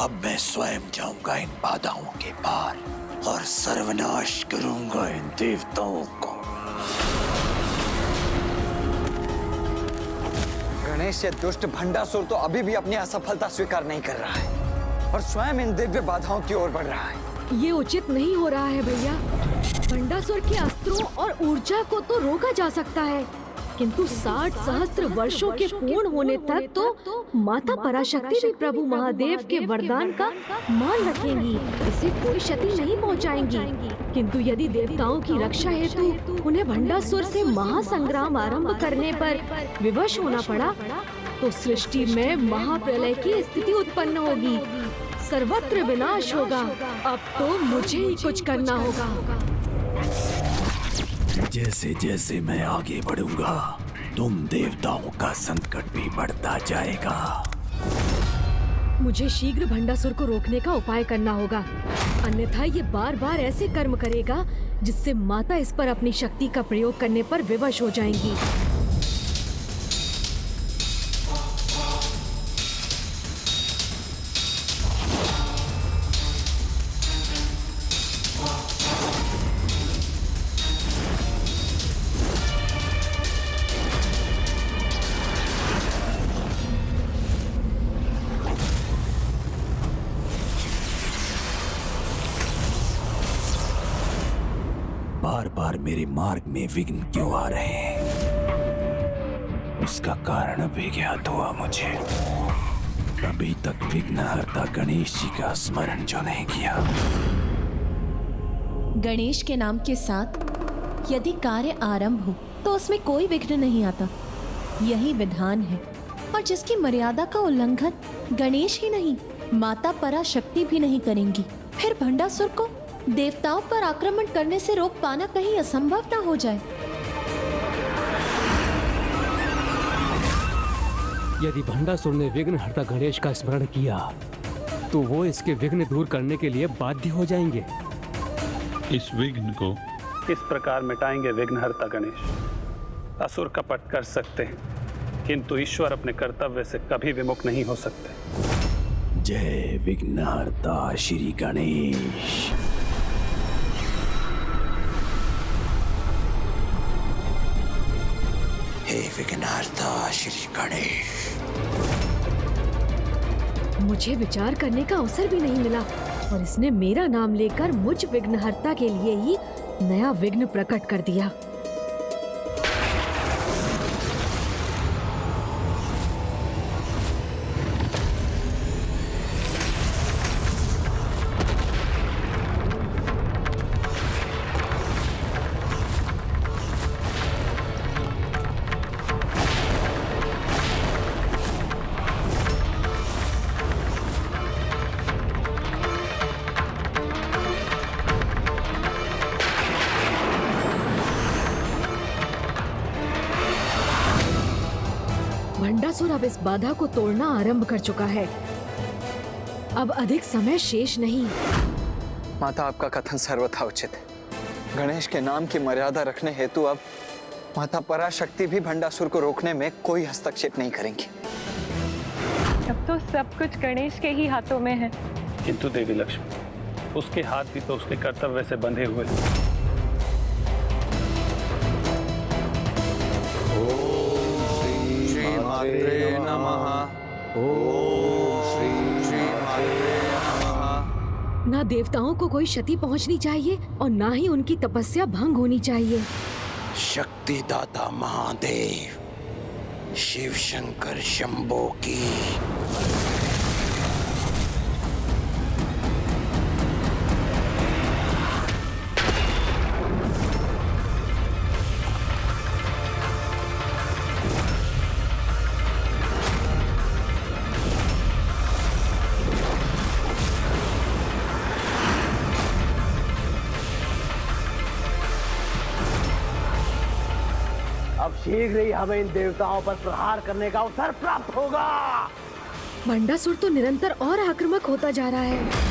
अब मैं स्वयं जाऊंगा इन बाधाओं के पार और सर्वनाश करूंगा इन देवताओं को। गणेश, ये दुष्ट भंडासुर तो अभी भी अपनी असफलता स्वीकार नहीं कर रहा है और स्वयं इन दिव्य बाधाओं की ओर बढ़ रहा है। ये उचित नहीं हो रहा है भैया। भंडासुर के अस्त्रों और ऊर्जा को तो रोका जा सकता है, किंतु 60 सहस्त्र वर्षों के पूर्ण होने तक तो माता पराशक्ति भी प्रभु महादेव के वरदान का मान रखेंगी, इसे कोई क्षति नहीं पहुंचाएंगी। किंतु यदि देवताओं की रक्षा हेतु उन्हें भंडासुर से महासंग्राम आरंभ करने पर विवश होना पड़ा तो सृष्टि में महाप्रलय की स्थिति उत्पन्न होगी, सर्वत्र विनाश होगा। अब तो मुझे ही कुछ करना होगा। जैसे जैसे मैं आगे बढ़ूंगा तुम देवताओं का संकट भी बढ़ता जाएगा। मुझे शीघ्र भंडासुर को रोकने का उपाय करना होगा, अन्यथा ये बार बार ऐसे कर्म करेगा जिससे माता इस पर अपनी शक्ति का प्रयोग करने पर विवश हो जाएंगी। बार बार मेरे मार्ग में विघ्न क्यों आ रहे हैं, उसका कारण भी ज्ञात हुआ मुझे। अभी तक विघ्नहर्ता गणेश जी का स्मरण जो नहीं किया। गणेश के नाम के साथ यदि कार्य आरंभ हो तो उसमें कोई विघ्न नहीं आता, यही विधान है। और जिसकी मर्यादा का उल्लंघन गणेश ही नहीं माता पराशक्ति भी नहीं करेंगी, फिर भंडासुर को देवताओं पर आक्रमण करने से रोक पाना कहीं असंभव ना हो जाए। यदि भंडासुर ने विघ्नहर्ता गणेश का स्मरण किया तो वो इसके विघ्न दूर करने के लिए बाध्य हो जाएंगे। इस विघ्न को किस प्रकार मिटाएंगे विघ्नहर्ता गणेश? असुर कपट कर सकते हैं, किंतु ईश्वर अपने कर्तव्य से कभी विमुख नहीं हो सकते। जय विघ्नहर्ता श्री गणेश। हे विघ्नहर्ता श्री गणेश। मुझे विचार करने का अवसर भी नहीं मिला और इसने मेरा नाम लेकर मुझ विघ्नहर्ता के लिए ही नया विघ्न प्रकट कर दिया। भंडासुर अब इस बाधा को तोड़ना आरंभ कर चुका है। अब अधिक समय शेष नहीं। माता, आपका कथन सर्वथा उचित है। गणेश के नाम की मर्यादा रखने हेतु अब माता पराशक्ति भी भंडासुर को रोकने में कोई हस्तक्षेप नहीं करेंगी। अब तो सब कुछ गणेश के ही हाथों में है। किंतु देवी लक्ष्मी, उसके हाथ भी तो उसके कर्तव्य से बंधे हुए। श्री नमः। ओम श्री नमः। ना देवताओं को कोई क्षति पहुंचनी चाहिए और ना ही उनकी तपस्या भंग होनी चाहिए। शक्तिदाता महादेव शिव शंकर शंभो की। अब शीघ्र ही हमें इन देवताओं पर प्रहार करने का अवसर प्राप्त होगा। भंडासुर तो निरंतर और आक्रामक होता जा रहा है।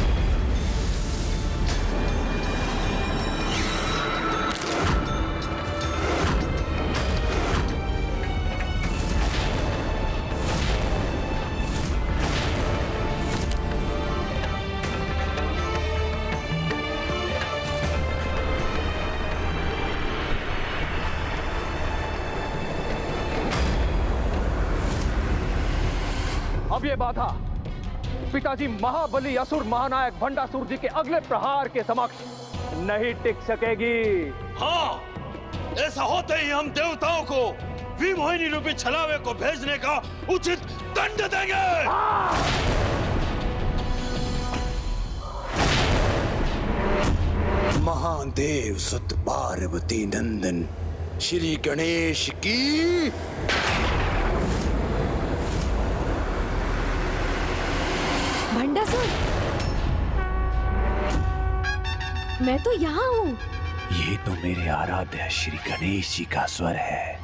अब ये बाधा पिताजी महाबली असुर महानायक भंडासुर जी के अगले प्रहार के समक्ष नहीं टिक सकेगी। हाँ, ऐसा होते ही हम देवताओं को विमोहिनी रूपी छलावे को भेजने का उचित दंड देंगे। महादेव सुत पार्वती नंदन श्री गणेश की। भंडासुर, मैं तो यहाँ हूँ। ये तो मेरे आराध्य श्री गणेश जी का स्वर है।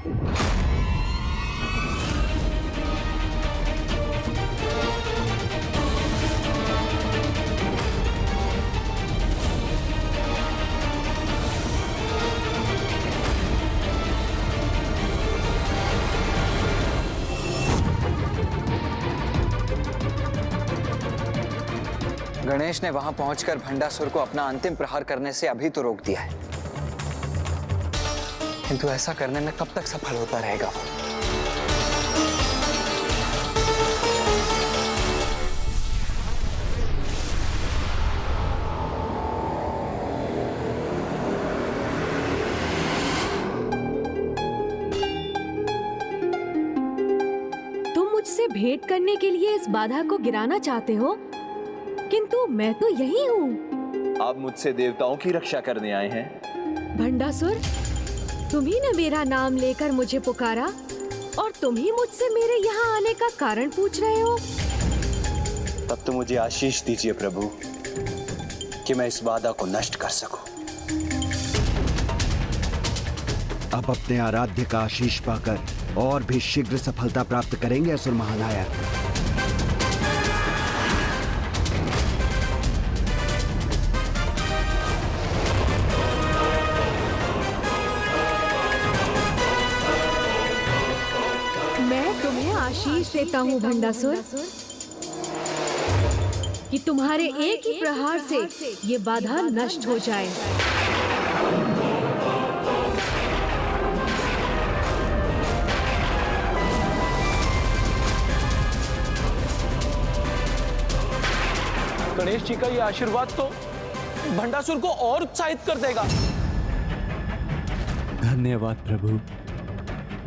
गणेश ने वहां पहुंचकर भंडासुर को अपना अंतिम प्रहार करने से अभी तो रोक दिया है, किंतु ऐसा करने में कब तक सफल होता रहेगा वो? तुम मुझसे भेंट करने के लिए इस बाधा को गिराना चाहते हो, किंतु मैं तो यही हूँ। आप मुझसे देवताओं की रक्षा करने आए हैं। भंडासुर, तुम ही ने मेरा नाम लेकर मुझे पुकारा और तुम ही मुझसे मेरे यहाँ आने का कारण पूछ रहे हो। तब तो मुझे आशीष दीजिए प्रभु कि मैं इस बाधा को नष्ट कर सकूं। अब अपने आराध्य का आशीष पाकर और भी शीघ्र सफलता प्राप्त करेंगे असुर महानायक। आशीष देता हूँ भंडासुर कि तुम्हारे एक ही प्रहार से ये बाधा नष्ट हो जाए। गणेश जी का ये आशीर्वाद तो भंडासुर को और उत्साहित कर देगा। धन्यवाद प्रभु,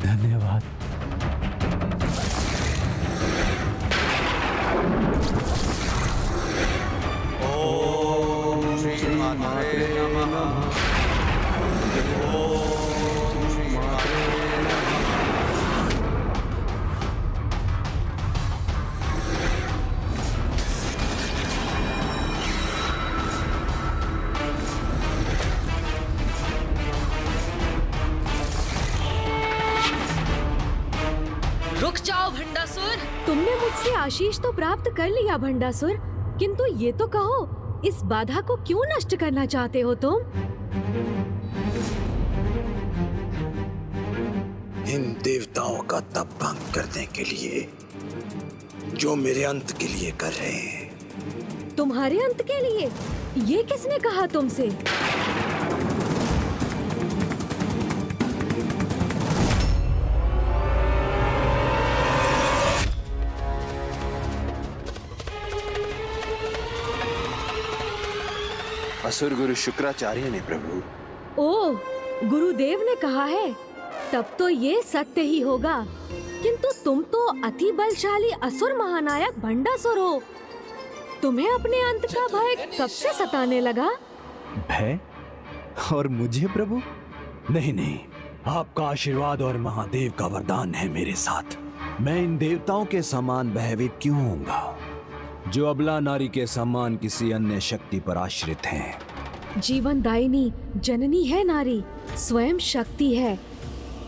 धन्यवाद। रुक जाओ भंडासुर। तुमने मुझसे आशीष तो प्राप्त कर लिया भंडासुर, किंतु ये तो कहो, इस बाधा को क्यों नष्ट करना चाहते हो तुम? इन देवताओं का तप भंग करने के लिए जो मेरे अंत के लिए कर रहे हैं। तुम्हारे अंत के लिए? ये किसने कहा तुमसे? असुर गुरु शुक्राचार्य ने प्रभु। ओह, गुरुदेव ने कहा है, तब तो ये सत्य ही होगा। किंतु तुम तो अति बलशाली असुर महानायक भंडासुर हो। तुम्हें अपने अंत का भय कब से सताने लगा? भय? और मुझे प्रभु? नहीं नहीं, आपका आशीर्वाद और महादेव का वरदान है मेरे साथ। मैं इन देवताओं के समान भयभीत क्यों होऊंगा जो अबला नारी के समान किसी अन्य शक्ति पर आश्रित हैं। जीवनदायिनी जननी है नारी, स्वयं शक्ति है,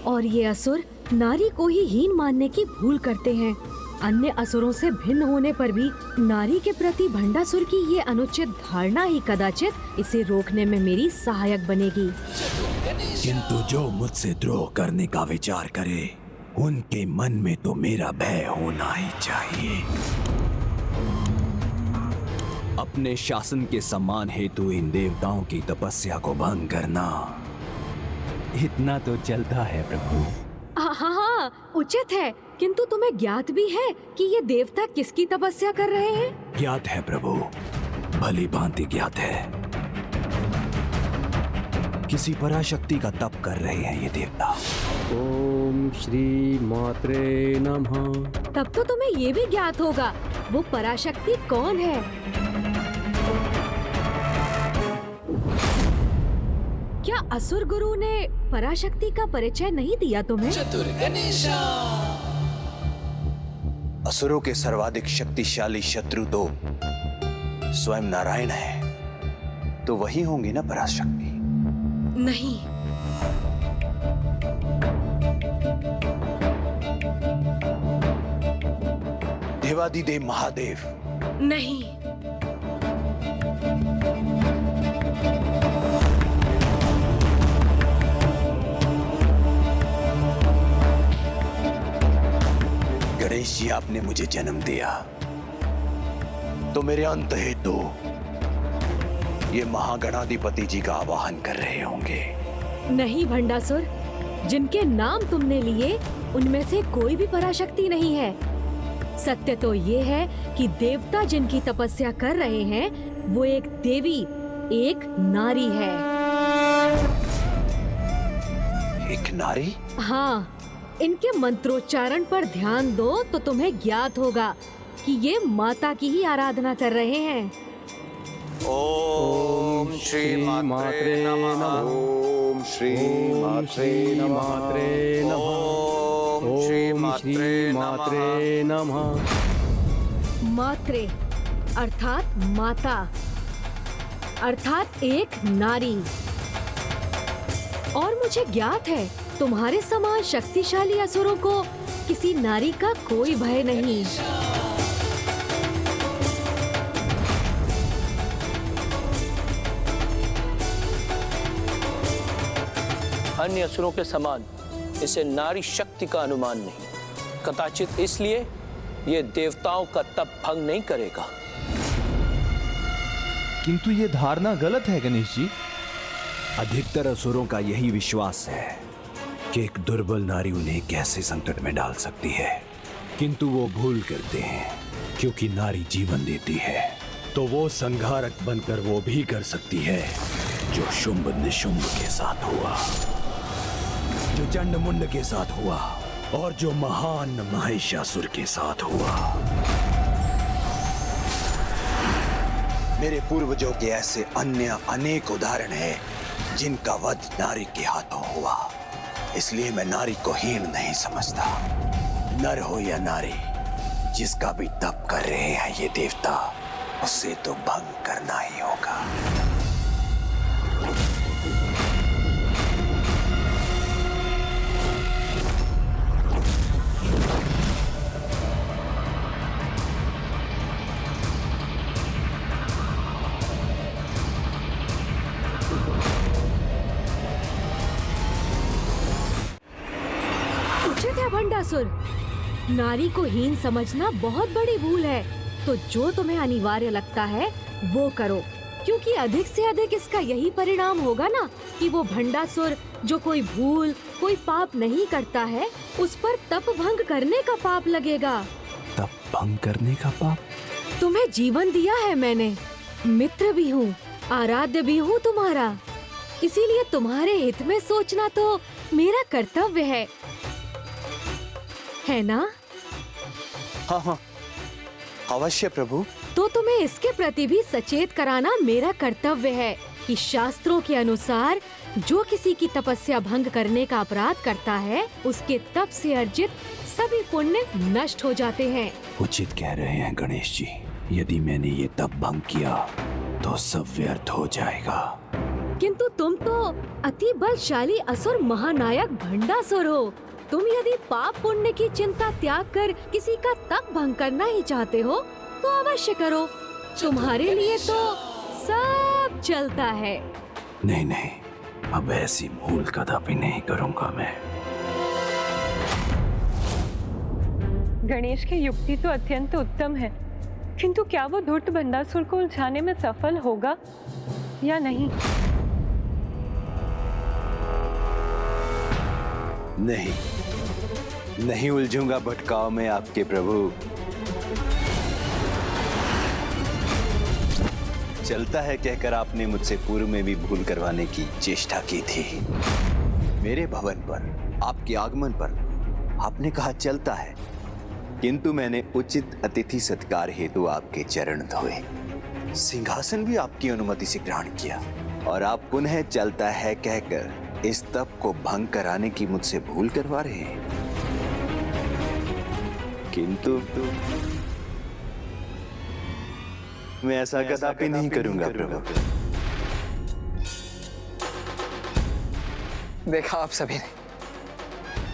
और ये असुर नारी को ही हीन मानने की भूल करते हैं। अन्य असुरों से भिन्न होने पर भी नारी के प्रति भंडासुर की ये अनुचित धारणा ही कदाचित इसे रोकने में मेरी सहायक बनेगी। किंतु जो मुझसे द्रोह करने का विचार करे, उनके मन में तो मेरा भय होना ही चाहिए। अपने शासन के सम्मान हेतु इन देवताओं की तपस्या को भंग करना, इतना तो चलता है प्रभु। हाँ, उचित है, किंतु तुम्हें ज्ञात भी है कि ये देवता किसकी तपस्या कर रहे हैं? ज्ञात है प्रभु, भली भांति ज्ञात है। किसी पराशक्ति का तप कर रहे हैं ये देवता। ओम श्री मात्रे नमः। तब तो तुम्हें ये भी ज्ञात होगा वो पराशक्ति कौन है। क्या असुर गुरु ने पराशक्ति का परिचय नहीं दिया तुम्हें? असुरों के सर्वाधिक शक्तिशाली शत्रु तो स्वयं नारायण है, तो वही होंगी ना पराशक्ति? नहीं, देवादिदेव महादेव? नहीं, गणेश जी, आपने मुझे जन्म दिया तो मेरे अंत हेतु ये महागणाधिपति जी का आवाहन कर रहे होंगे। नहीं भंडासुर, जिनके नाम तुमने लिए उनमें से कोई भी पराशक्ति नहीं है। सत्य तो ये है कि देवता जिनकी तपस्या कर रहे हैं वो एक देवी, एक नारी है। एक नारी? हाँ, इनके मंत्रोच्चारण पर ध्यान दो तो तुम्हें ज्ञात होगा कि ये माता की ही आराधना कर रहे हैं। ओम श्री मात्रे नमः। ओम श्री मात्रे नमः। ओम श्री मात्रे नमः। मात्रे अर्थात माता, अर्थात एक नारी। और मुझे ज्ञात है तुम्हारे समान शक्तिशाली असुरों को किसी नारी का कोई भय नहीं। अन्य असुरों के समान इसे नारी शक्ति का अनुमान नहीं, कदाचित इसलिए ये देवताओं का तप भंग नहीं करेगा। किंतु ये धारणा गलत है गणेश जी। अधिकतर असुरों का यही विश्वास है कि एक दुर्बल नारी उन्हें कैसे संकट में डाल सकती है, किंतु वो भूल करते हैं क्योंकि नारी जीवन देती है तो वो संघारक बनकर वो भी कर सकती है जो शुंभ निशुंभ के साथ हुआ, जो चंड मुंड के साथ हुआ और जो महान महिषासुर के साथ हुआ। मेरे पूर्वजों के ऐसे अन्य अनेक उदाहरण हैं जिनका वध नारी के हाथों हुआ। इसलिए मैं नारी को हीन नहीं समझता। नर हो या नारी, जिसका भी तप कर रहे हैं ये देवता, उसे तो भंग करना ही होगा। उचित है भंडासुर, नारी को हीन समझना बहुत बड़ी भूल है। तो जो तुम्हें अनिवार्य लगता है वो करो, क्योंकि अधिक से अधिक इसका यही परिणाम होगा ना कि वो भंडासुर जो कोई भूल, कोई पाप नहीं करता है, उस पर तप भंग करने का पाप लगेगा। तप भंग करने का पाप? तुम्हें जीवन दिया है मैंने, मित्र भी हूँ, आराध्य भी हूँ तुम्हारा, इसीलिए तुम्हारे हित में सोचना तो मेरा कर्तव्य है ना? हाँ हाँ, अवश्य प्रभु। तो तुम्हें इसके प्रति भी सचेत कराना मेरा कर्तव्य है कि शास्त्रों के अनुसार जो किसी की तपस्या भंग करने का अपराध करता है, उसके तप से अर्जित सभी पुण्य नष्ट हो जाते हैं। उचित कह रहे हैं गणेश जी, यदि मैंने ये तप भंग किया तो सब व्यर्थ हो जाएगा। किंतु तुम तो अति बलशाली असुर महानायक भंडासुर हो। तुम यदि पाप पुण्य की चिंता त्याग कर किसी का तप भंग करना ही चाहते हो तो अवश्य करो, तुम्हारे लिए तो सब चलता है। नहीं नहीं, अब ऐसी भूल कदापि नहीं करूंगा मैं। गणेश की युक्ति तो अत्यंत उत्तम है, किंतु क्या वो धूर्त भंडासुर को उलझाने में सफल होगा या नहीं? नहीं, नहीं उलझूंगा भटकाव में आपके प्रभु। चलता है कहकर आपने मुझसे पूर्व में भी भूल करवाने की चेष्टा की थी। मेरे भवन पर आपके आगमन पर आपने कहा चलता है, किंतु मैंने उचित अतिथि सत्कार हेतु आपके चरण धोए, सिंहासन भी आपकी अनुमति से ग्रहण किया, और आप पुनः चलता है कहकर इस तप को भंग कराने की मुझसे भूल करवा रहे हैं। किंतु मैं ऐसा कदापि नहीं करूंगा प्रभु। देखा आप सभी ने,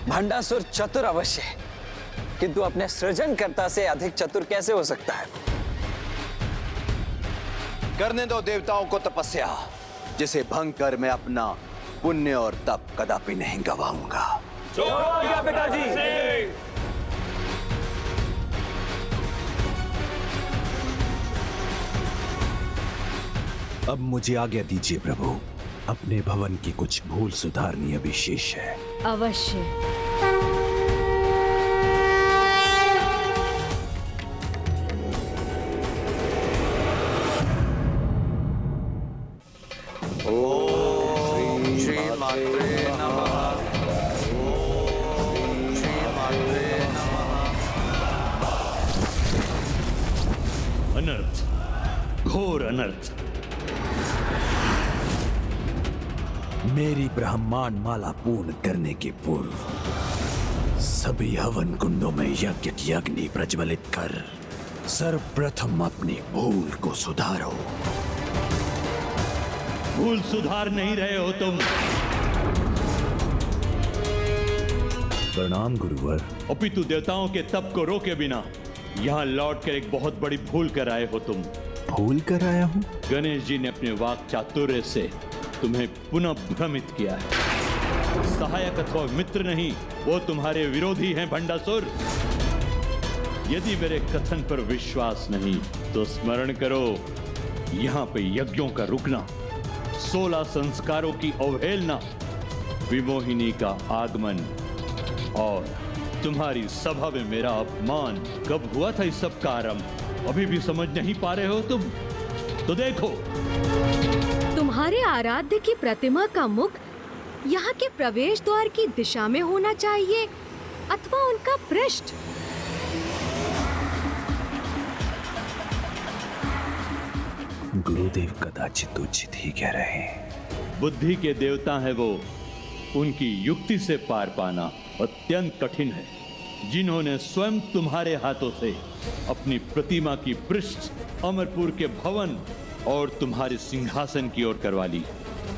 भंडासुर चतुर अवश्य है, किंतु अपने सृजनकर्ता से अधिक चतुर कैसे हो सकता है? करने दो देवताओं को तपस्या, जिसे भंग कर मैं अपना पुण्य और तप कदापि नहीं गवाऊंगा। पिताजी। अब मुझे आज्ञा दीजिए प्रभु, अपने भवन की कुछ भूल सुधारनी अभी शेष है। अवश्य। ओम श्री मात्रे नमः। ओम श्री मात्रे नमः। अनर्थ, घोर अनर्थ। मेरी ब्रह्मांड माला पूर्ण करने के पूर्व सभी हवन कुंडों में यज्ञ की अग्नि प्रज्वलित कर सर्वप्रथम अपनी भूल को सुधारो। भूल सुधार नहीं रहे हो तुम। प्रणाम गुरुवर। अपितु देवताओं के तप को रोके बिना यहाँ लौट कर एक बहुत बड़ी भूल कर आए हो तुम। भूल कर आया हूँ? गणेश जी ने अपने वाक चातुर्य से तुम्हें पुनः भ्रमित किया है। सहायक अथवा मित्र नहीं, वो तुम्हारे विरोधी हैं भंडासुर। यदि मेरे कथन पर विश्वास नहीं तो स्मरण करो, यहाँ पे यज्ञों का रुकना, 16 संस्कारों की अवहेलना, विमोहिनी का आगमन और तुम्हारी सभा में मेरा अपमान कब हुआ था, इस सब का आरंभ अभी भी समझ नहीं पा रहे हो तुम? तो देखो, तुम्हारे आराध्य की प्रतिमा का मुख यहाँ के प्रवेश द्वार की दिशा में होना चाहिए अथवा उनका पृष्ठ। गुरुदेव कदाचित उचित ही कह रहे हैं। बुद्धि के देवता है वो, उनकी युक्ति से पार पाना अत्यंत कठिन है। जिन्होंने स्वयं तुम्हारे हाथों से अपनी प्रतिमा की पृष्ठ अमरपुर के भवन और तुम्हारे सिंहासन की ओर करवा ली,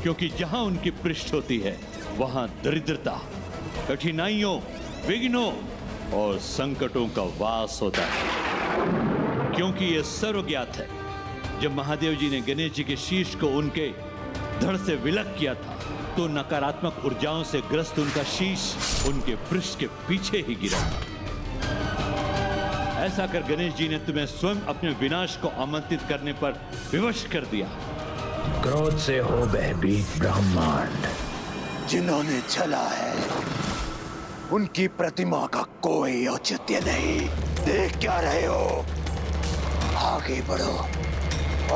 क्योंकि जहां उनकी पृष्ठ होती है वहां दरिद्रता, कठिनाइयों, विघ्नों और संकटों का वास होता है। क्योंकि यह सर्वज्ञात है, जब महादेव जी ने गणेश जी के शीश को उनके धड़ से विलग किया था तो नकारात्मक ऊर्जाओं से ग्रस्त उनका शीश उनके पृष्ठ के पीछे ही गिरा था। ऐसा कर गणेश जी ने तुम्हें स्वयं अपने विनाश को आमंत्रित करने पर विवश कर दिया। क्रोध से हो भयभीत ब्रह्मांड, जिन्होंने छला है उनकी प्रतिमा का कोई औचित्य नहीं। देख क्या रहे हो? आगे बढ़ो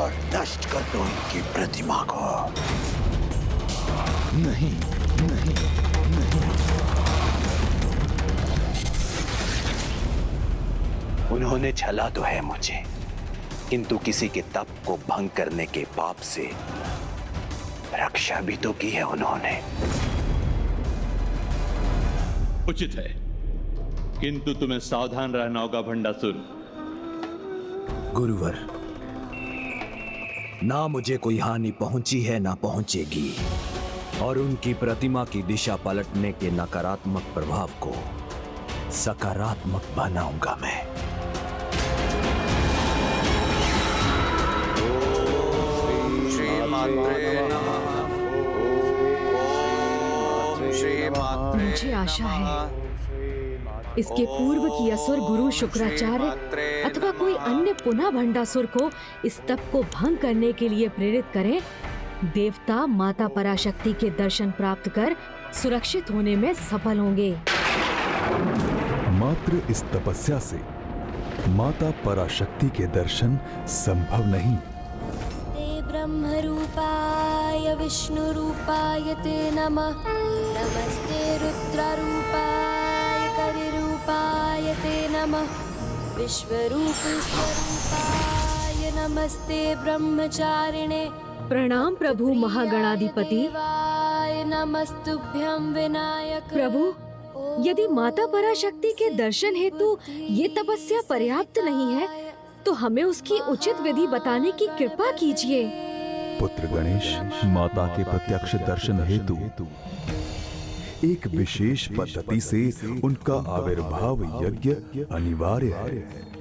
और नष्ट कर दो इनकी प्रतिमा को। नहीं, नहीं, नहीं। उन्होंने छला तो है मुझे, किंतु किसी के तप को भंग करने के पाप से रक्षा भी तो की है उन्होंने। उचित है, किंतु तुम्हें सावधान रहना होगा भंडासुर। गुरुवर, ना मुझे कोई हानि पहुंची है ना पहुंचेगी, और उनकी प्रतिमा की दिशा पलटने के नकारात्मक प्रभाव को सकारात्मक बनाऊंगा मैं। ओम श्री मात्रे नमः। ओम श्री मात्रे। मुझे आशा है इसके पूर्व की असुर गुरु शुक्राचार्य अथवा कोई अन्य पुनः भंडासुर को इस तप को भंग करने के लिए प्रेरित करें, देवता माता पराशक्ति के दर्शन प्राप्त कर सुरक्षित होने में सफल होंगे। पुत्र इस तपस्या से माता पराशक्ति के दर्शन संभव नहीं। ब्रह्म रूपाय विष्णु रूपाय ते नमः। नमस्ते रुद्र रूपाय करि रूपाय ते नमः। विश्वरूप स्वरूपाय नमस्ते ब्रह्मचारिणे। प्रणाम प्रभु महागणाधिपति। नमस्तुभ्यं विनायक। प्रभु, यदि माता पराशक्ति के दर्शन हेतु ये तपस्या पर्याप्त नहीं है तो हमें उसकी उचित विधि बताने की कृपा कीजिए। पुत्र गणेश, माता के प्रत्यक्ष दर्शन हेतु एक विशेष पद्धति से उनका आविर्भाव यज्ञ अनिवार्य है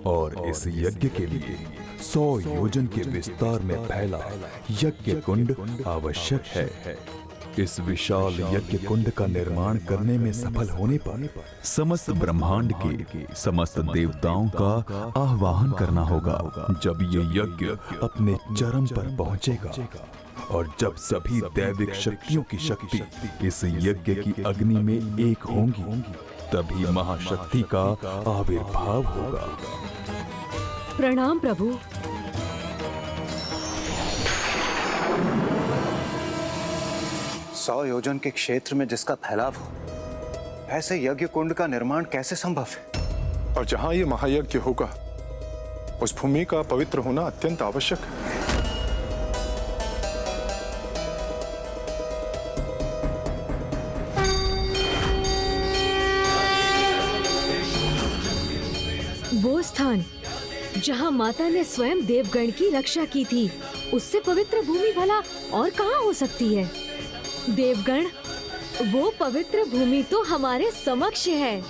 और इस यज्ञ के लिए 100 योजन के विस्तार में फैला यज्ञ कुंड आवश्यक है। इस विशाल यज्ञ कुंड का निर्माण करने में सफल होने पर समस्त ब्रह्मांड के समस्त देवताओं का आह्वान करना होगा। जब ये यज्ञ अपने चरम पर पहुंचेगा और जब सभी दैविक शक्तियों की शक्ति इस यज्ञ की अग्नि में एक होंगी, तभी महाशक्ति का आविर्भाव होगा। प्रणाम प्रभु। 100 योजन के क्षेत्र में जिसका फैलाव हो, ऐसे यज्ञ कुंड का निर्माण कैसे संभव है? और जहां ये महायज्ञ होगा, उस भूमि का पवित्र होना अत्यंत आवश्यक है। वो स्थान जहाँ माता ने स्वयं देवगण की रक्षा की थी, उससे पवित्र भूमि भला और कहाँ हो सकती है? देवगण, वो पवित्र भूमि तो हमारे समक्ष है।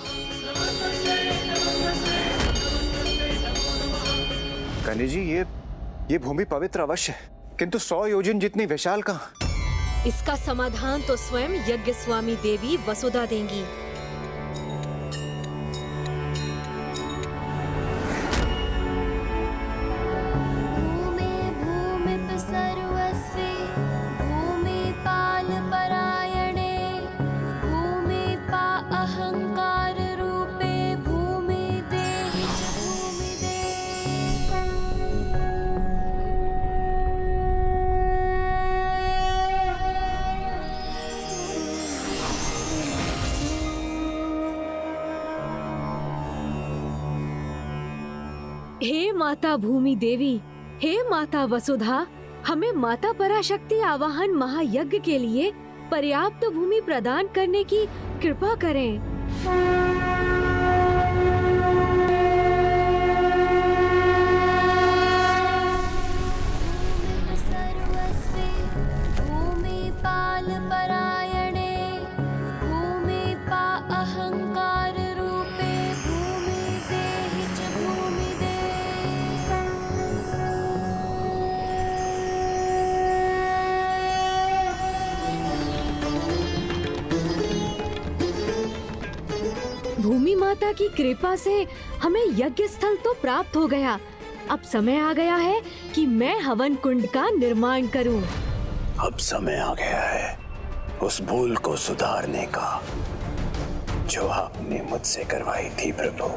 कन्या जी, ये भूमि पवित्र अवश्य है, किंतु 100 योजन जितनी विशाल कहाँ? इसका समाधान तो स्वयं यज्ञ स्वामी देवी वसुधा देंगी। हे माता भूमि देवी, हे माता वसुधा, हमें माता पराशक्ति आवाहन महायज्ञ के लिए पर्याप्त भूमि प्रदान करने की कृपा करें। भूमि माता की कृपा से हमें यज्ञ स्थल तो प्राप्त हो गया। अब समय आ गया है कि मैं हवन कुंड का निर्माण करूं। अब समय आ गया है उस भूल को सुधारने का जो आपने मुझसे करवाई थी प्रभु।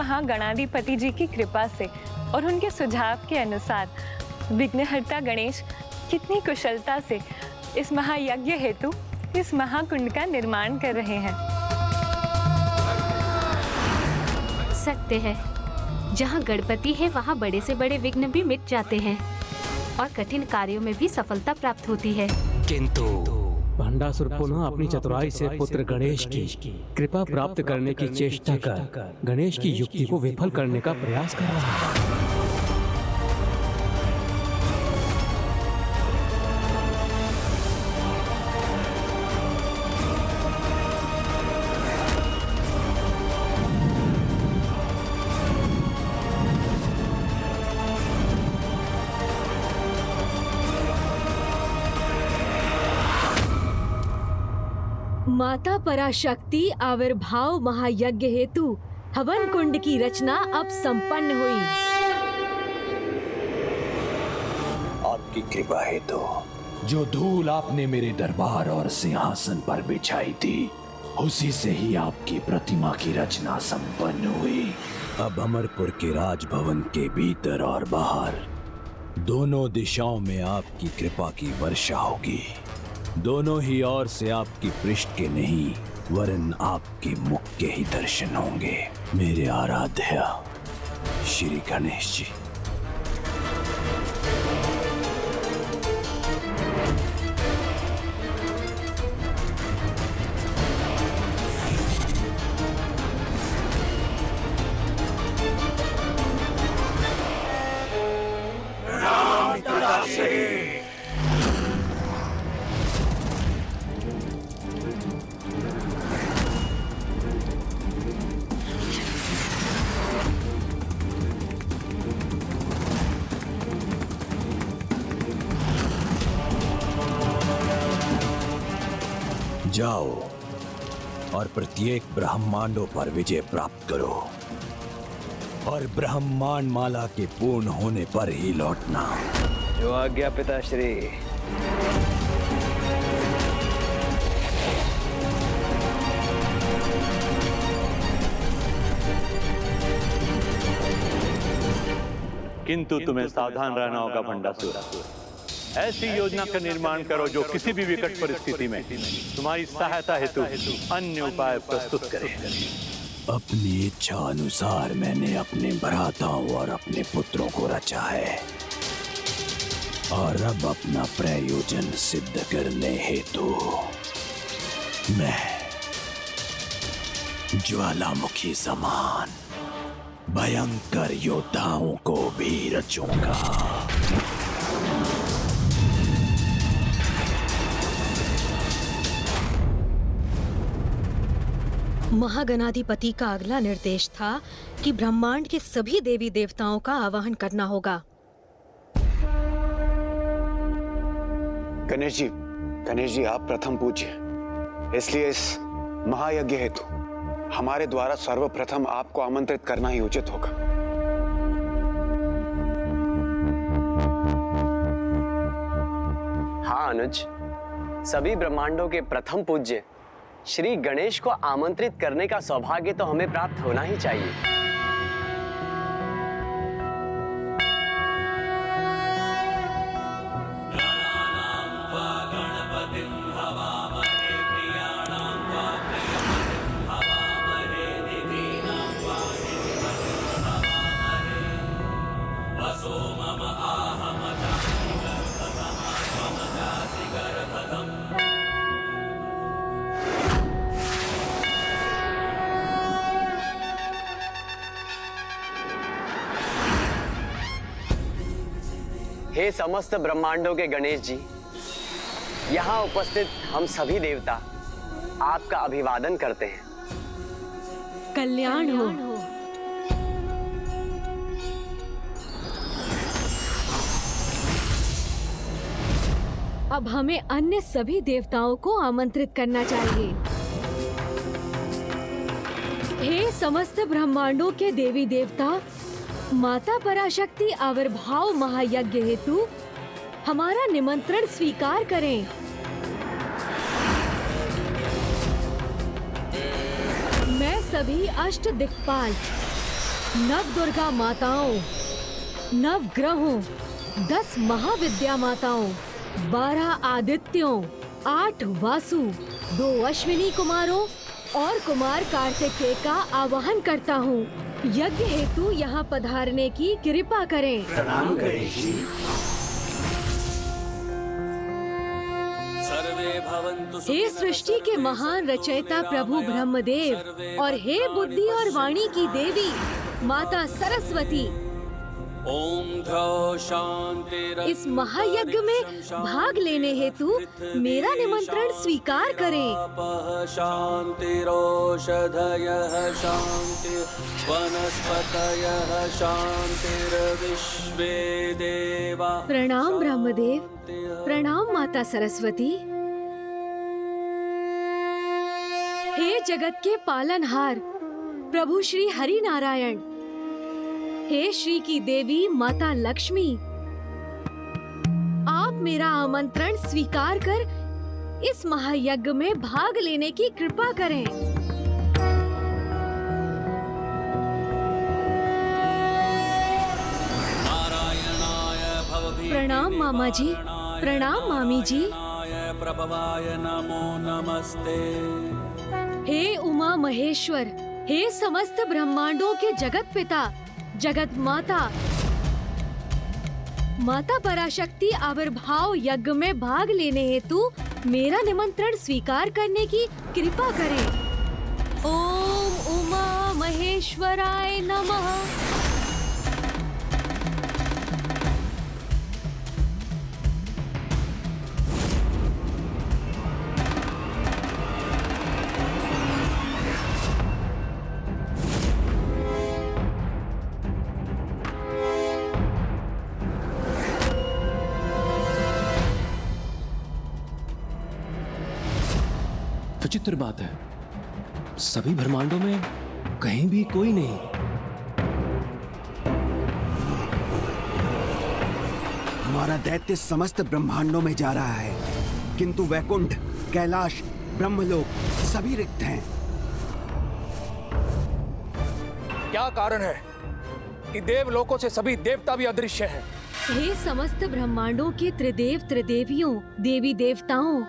महागणाधिपति जी की कृपा से और उनके सुझाव के अनुसार विघ्नहर्ता गणेश कितनी कुशलता से इस महायज्ञ हेतु इस महाकुंड का निर्माण कर रहे हैं। सत्य है, जहाँ गणपति है वहाँ बड़े से बड़े विघ्न भी मिट जाते हैं और कठिन कार्यों में भी सफलता प्राप्त होती है। किंतु भंडासुर पुनः अपनी चतुराई से पुत्र गणेश की कृपा प्राप्त करने की चेष्टा कर गणेश की युक्ति को विफल करने का प्रयास कर रहा है। माता पराशक्ति आविर्भाव महायज्ञ हेतु हवन कुंड की रचना अब संपन्न हुई। आपकी कृपा है तो जो धूल आपने मेरे दरबार और सिंहासन पर बिछाई थी, उसी से ही आपकी प्रतिमा की रचना संपन्न हुई। अब अमरपुर के राजभवन के भीतर और बाहर दोनों दिशाओं में आपकी कृपा की वर्षा होगी। दोनों ही ओर से आपकी पृष्ठ के नहीं वरन आपके मुख के ही दर्शन होंगे। मेरे आराध्य श्री गणेश जी। जाओ और प्रत्येक ब्रह्मांडों पर विजय प्राप्त करो और ब्रह्मांड माला के पूर्ण होने पर ही लौटना। जो आज्ञा पिताश्री। किंतु तुम्हें सावधान रहना होगा भंडासुर। ऐसी योजना का निर्माण करो जो किसी भी विकट परिस्थिति में तुम्हारी सहायता हेतु अन्य उपाय प्रस्तुत करे। अपनी इच्छा अनुसार मैंने अपने भ्राताओं और अपने पुत्रों को रचा है और अब अपना प्रयोजन सिद्ध करने हेतु मैं ज्वालामुखी समान भयंकर योद्धाओं को भी रचूंगा। महागणाधिपति का अगला निर्देश था कि ब्रह्मांड के सभी देवी देवताओं का आवाहन करना होगा। गणेश जी आप प्रथम पूज्य, इसलिए इस महायज्ञ हेतु हमारे द्वारा सर्वप्रथम आपको आमंत्रित करना ही उचित होगा। हाँ अनुज, सभी ब्रह्मांडों के प्रथम पूज्य श्री गणेश को आमंत्रित करने का सौभाग्य तो हमें प्राप्त होना ही चाहिए। हे समस्त ब्रह्मांडों के गणेश जी, यहाँ उपस्थित हम सभी देवता आपका अभिवादन करते हैं। कल्याण हो। अब हमें अन्य सभी देवताओं को आमंत्रित करना चाहिए। हे समस्त ब्रह्मांडों के देवी देवता, माता पराशक्ति आविर्भाव महायज्ञ हेतु हमारा निमंत्रण स्वीकार करें। मैं सभी अष्ट दिक्पाल नव दुर्गा माताओं, नव ग्रहों, 10 महाविद्या माताओं, 12 आदित्यों, 8 वासु, 2 अश्विनी कुमारों और कुमार कार्तिकेय का आवाहन करता हूँ। यज्ञ हेतु यहाँ पधारने की कृपा करें। प्रणाम गणेश जी। हे सृष्टि के महान रचयिता प्रभु ब्रह्मदेव और हे बुद्धि और वाणी की देवी माता सरस्वती, इस महायज्ञ में भाग लेने हेतु मेरा निमंत्रण स्वीकार करें। प्रणाम ब्रह्मदेव, प्रणाम माता सरस्वती। हे जगत के पालनहार प्रभु श्री हरि नारायण, हे श्री की देवी माता लक्ष्मी, आप मेरा आमंत्रण स्वीकार कर इस महायज्ञ में भाग लेने की कृपा करें। प्रणाम मामा जी, प्रणाम मामी जी। नमो नमस्ते। हे उमा महेश्वर, हे समस्त ब्रह्मांडों के जगत पिता, जगत माता, माता पराशक्ति आविर्भाव यज्ञ में भाग लेने हेतु मेरा निमंत्रण स्वीकार करने की कृपा करें। ओम उमा महेश्वराय नमः। विचित्र बात है, सभी ब्रह्मांडों में कहीं भी कोई नहीं। हमारा दैत्य समस्त ब्रह्मांडों में जा रहा है, किंतु वैकुंठ, कैलाश, ब्रह्मलोक सभी रिक्त हैं। क्या कारण है कि देवलोकों से सभी देवता भी अदृश्य हैं? हे समस्त ब्रह्मांडों के त्रिदेव त्रिदेवियों, देवी देवताओं,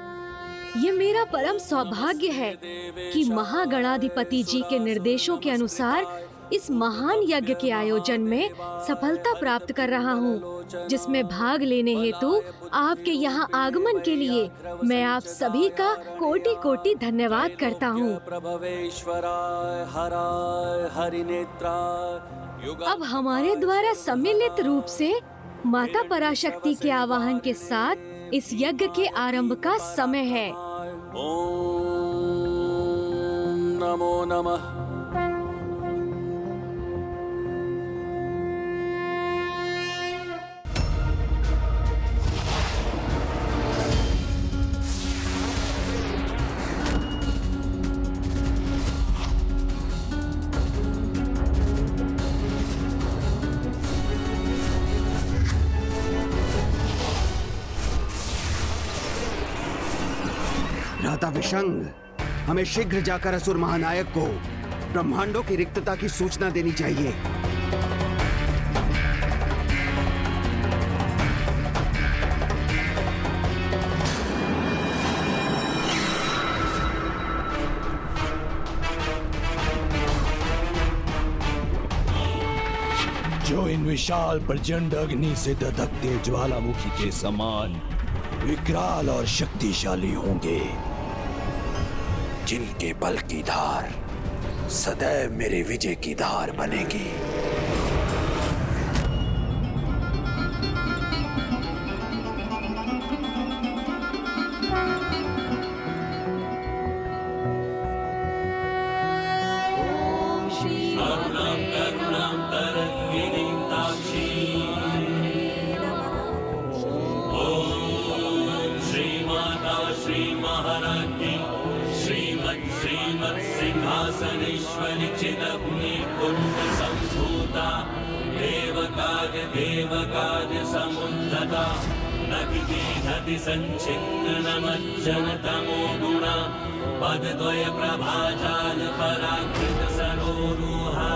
ये मेरा परम सौभाग्य है कि महागणाधिपति जी के निर्देशों के अनुसार इस महान यज्ञ के आयोजन में सफलता प्राप्त कर रहा हूँ, जिसमें भाग लेने हेतु आपके यहाँ आगमन के लिए मैं आप सभी का कोटि कोटि धन्यवाद करता हूँ। अब हमारे द्वारा सम्मिलित रूप से माता पराशक्ति के आवाहन के साथ इस यज्ञ के आरंभ का समय है। ओम नमो नमः। भ्राता विशंग, हमें शीघ्र जाकर असुर महानायक को ब्रह्मांडों की रिक्तता की सूचना देनी चाहिए। जो इन विशाल प्रचंड अग्नि से दधकते ज्वालामुखी के समान विकराल और शक्तिशाली होंगे, जिनके बल की धार सदैव मेरे विजय की धार बनेगी। सिंहासनेश्वरी चिदग्नि कुंड संभूता देवकार्य देवकार्य समुद्धता नखिदीधति संचिन्न नमज्जन तमो गुणा पदद्वय प्रभाजाल पराकृत सरोरुहा।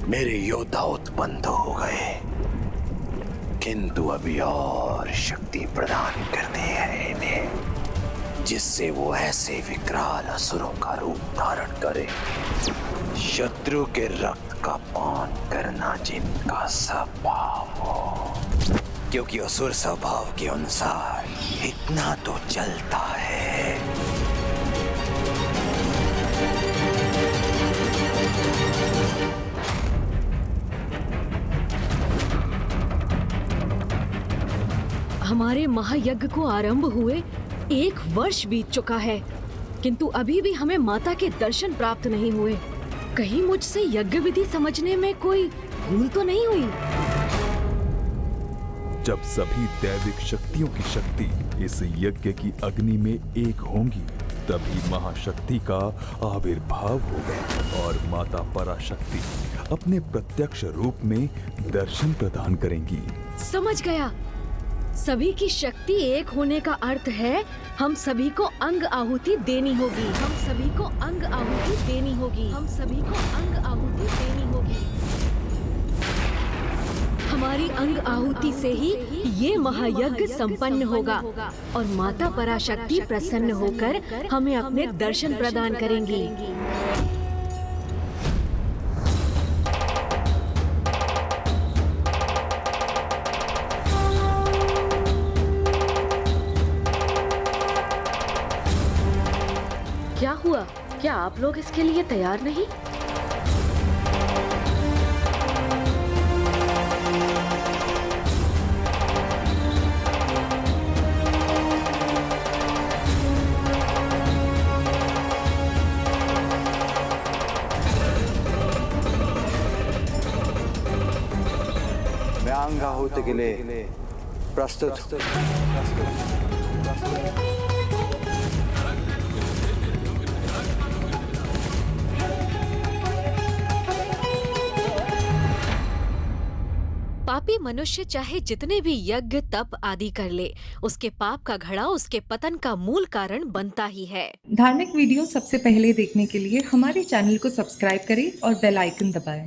मेरे योद्धा उत्पन्न तो हो गए, किंतु अभी और शक्ति प्रदान करनी है इन्हें, जिससे वो ऐसे विकराल असुरों का रूप धारण करे, शत्रु के रक्त का पान करना जिनका स्वभाव हो। क्योंकि असुर स्वभाव के अनुसार इतना तो चलता है। हमारे महायज्ञ को आरंभ हुए 1 वर्ष बीत चुका है, किंतु अभी भी हमें माता के दर्शन प्राप्त नहीं हुए। कहीं मुझसे यज्ञ विधि समझने में कोई भूल तो नहीं हुई? जब सभी दैविक शक्तियों की शक्ति इस यज्ञ की अग्नि में एक होंगी, तभी महाशक्ति का आविर्भाव होगा और माता पराशक्ति अपने प्रत्यक्ष रूप में दर्शन प्रदान करेंगी। समझ गया। सभी की शक्ति एक होने का अर्थ है हम सभी को अंग आहुति देनी होगी। हम सभी को अंग आहुति देनी होगी। हम सभी को अंग आहुति देनी होगी। हमारी अंग आहुति से ही ये महायज्ञ संपन्न होगा और माता पराशक्ति प्रसन्न होकर हमें अपने दर्शन प्रदान करेंगी। क्या हुआ? क्या आप लोग इसके लिए तैयार नहीं? मैं अंग आहुति के लिए प्रस्तुत हूं। पापी मनुष्य चाहे जितने भी यज्ञ तप आदि कर ले, उसके पाप का घड़ा उसके पतन का मूल कारण बनता ही है। धार्मिक वीडियो सबसे पहले देखने के लिए हमारे चैनल को सब्सक्राइब करें और बेल आइकन दबाएं।